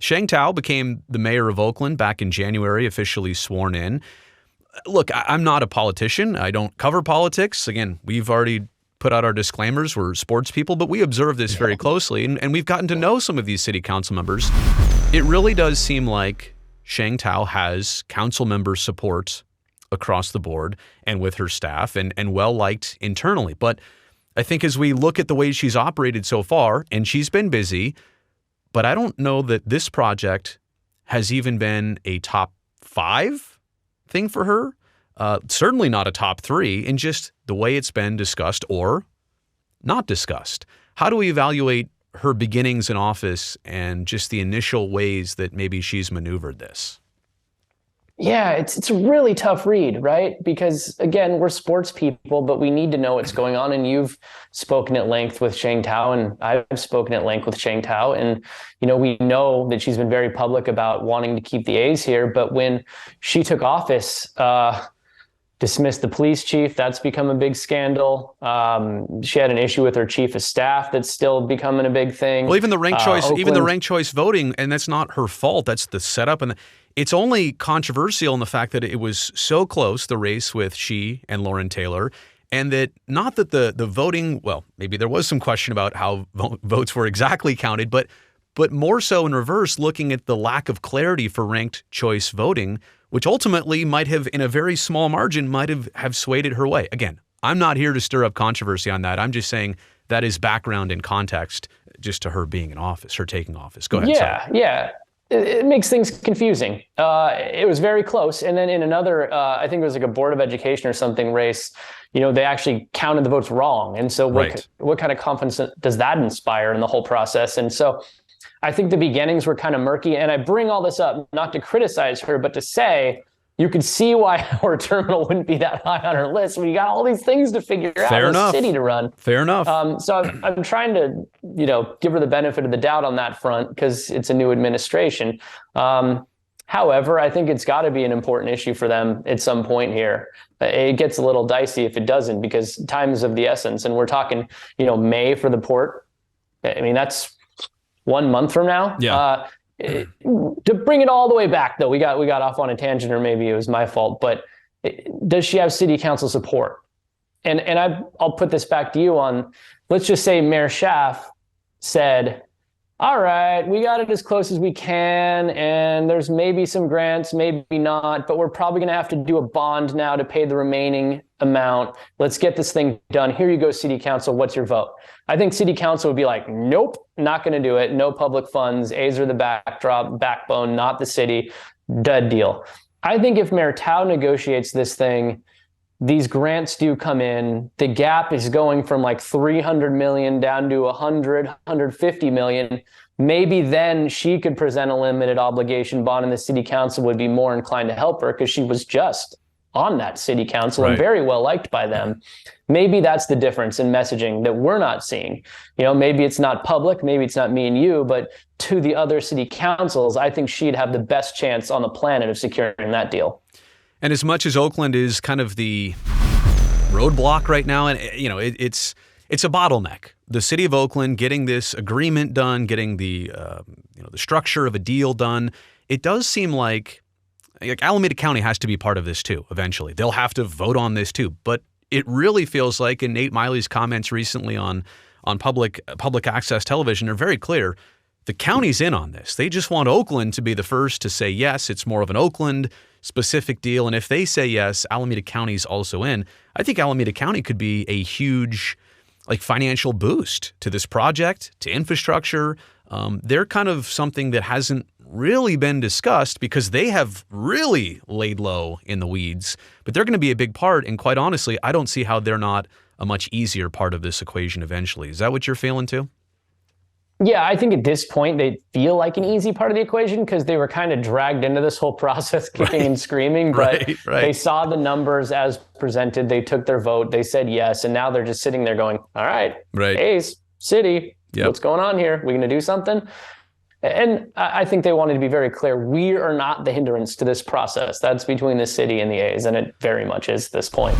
Shang Tao became the mayor of Oakland back in January, officially sworn in. Look, I'm not a politician. I don't cover politics. Again, we've already put out our disclaimers. We're sports people, but we observe this very closely, and we've gotten to know some of these city council members. It really does seem like Shang Tao has council member support across the board and with her staff and well-liked internally. But I think as we look at the way she's operated so far, and she's been busy, but I don't know that this project has even been a top 5 thing for her. Certainly not a top 3 in just the way it's been discussed or not discussed. How do we evaluate her beginnings in office and just the initial ways that maybe she's maneuvered this? Yeah, it's a really tough read, right? Because again, we're sports people, but we need to know what's going on. And you've spoken at length with Shang Tao, and I've spoken at length with Shang Tao. And, we know that she's been very public about wanting to keep the A's here. But when she took office, dismissed the police chief, that's become a big scandal. She had an issue with her chief of staff that's still becoming a big thing. Well, even the ranked choice, even the ranked choice voting, and that's not her fault. That's the setup, and it's only controversial in the fact that it was so close, the race with she and Lauren Taylor, and that not that the voting. Well, maybe there was some question about how votes were exactly counted, but more so in reverse, looking at the lack of clarity for ranked choice voting, which ultimately might have, in a very small margin, might have swayed it her way. Again, I'm not here to stir up controversy on that. I'm just saying that is background and context just to her being in office, her taking office. Go ahead. Yeah. It makes things confusing. It was very close. And then in another, I think it was like a Board of Education or something race, they actually counted the votes wrong. And so what kind of confidence does that inspire in the whole process? And so I think the beginnings were kind of murky. And I bring all this up not to criticize her, but to say you could see why our terminal wouldn't be that high on her list when you got all these things to figure out, a city to run. Fair enough. So I'm trying to, give her the benefit of the doubt on that front because it's a new administration. However, I think it's got to be an important issue for them at some point here. It gets a little dicey if it doesn't because time is of the essence. And we're talking, May for the port. I mean, that's 1 month from now. Yeah. To bring it all the way back, though, we got off on a tangent, or maybe it was my fault. But does she have city council support? And I'll put this back to you on. Let's just say Mayor Schaaf said, "All right, we got it as close as we can, and there's maybe some grants, maybe not, but we're probably going to have to do a bond now to pay the remaining amount. Let's get this thing done. Here you go, city council. What's your vote?" I think city council would be like, "Nope, not going to do it. No public funds. A's are the backbone, not the city. Dead deal." I think if Mayor Tao negotiates this thing, these grants do come in. The gap is going from like 300 million down to 150 million. Maybe then she could present a limited obligation bond and the city council would be more inclined to help her because she was just on that city council and very well liked by them. Maybe that's the difference in messaging that we're not seeing. Maybe it's not public, maybe it's not me and you, but to the other city councils, I think she'd have the best chance on the planet of securing that deal. And as much as Oakland is kind of the roadblock right now, and it's a bottleneck. The city of Oakland getting this agreement done, getting the the structure of a deal done, it does seem like Alameda County has to be part of this too. Eventually, they'll have to vote on this too. But it really feels like, and Nate Miley's comments recently on public access television are very clear. The county's in on this. They just want Oakland to be the first to say yes. It's more of an Oakland specific deal. And if they say yes, Alameda County's also in. I think Alameda County could be a huge financial boost to this project, to infrastructure. They're kind of something that hasn't really been discussed because they have really laid low in the weeds. But they're going to be a big part. And quite honestly, I don't see how they're not a much easier part of this equation eventually. Is that what you're feeling too? Yeah, I think at this point they feel like an easy part of the equation because they were kind of dragged into this whole process kicking and screaming, but they saw the numbers as presented. They took their vote. They said yes. And now they're just sitting there going, all right. A's, city, what's going on here? We going to do something? And I think they wanted to be very clear. We are not the hindrance to this process. That's between the city and the A's, and it very much is at this point.